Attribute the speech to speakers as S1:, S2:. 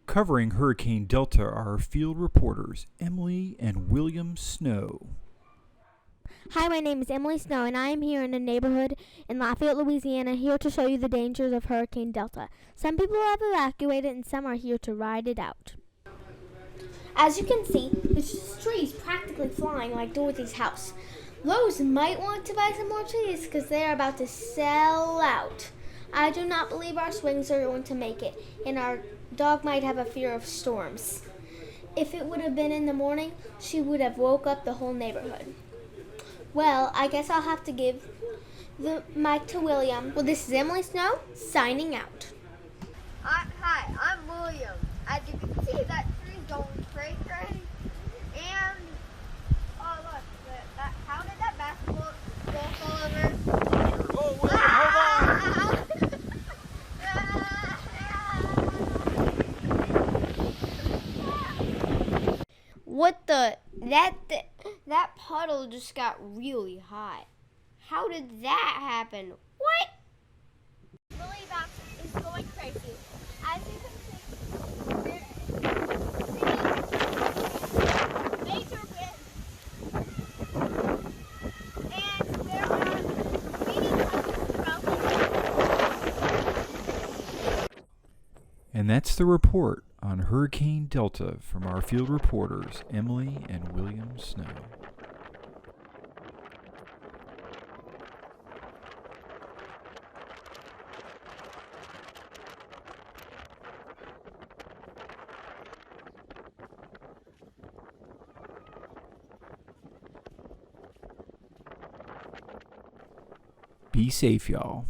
S1: Covering Hurricane Delta are field reporters Emily and William Snow.
S2: Hi, my name is Emily Snow, and I am here in a neighborhood in Lafayette, Louisiana, here to show you the dangers of Hurricane Delta. Some people have evacuated, and some are here to ride it out. As you can see, the trees practically flying like Dorothy's house. Lowe's might want to buy some more trees because they are about to sell out. I do not believe our swings are going to make it, and our dog might have a fear of storms. If it would have been in the morning, she would have woke up the whole neighborhood. Well, I guess I'll have to give the mic to William. Well, this is Emily Snow, signing out.
S3: Hi, I'm William. As you can see, that tree's going crazy. And, oh look, how did that basketball fall over?
S1: Oh, wait, hold on!
S2: What the? That puddle just got really hot. How did that happen? What?
S3: Really, that is going crazy. As you can see, major winds. And there are many houses throughout the
S1: And that's the report on Hurricane Delta from our field reporters Emily and William Snow. Be safe, y'all.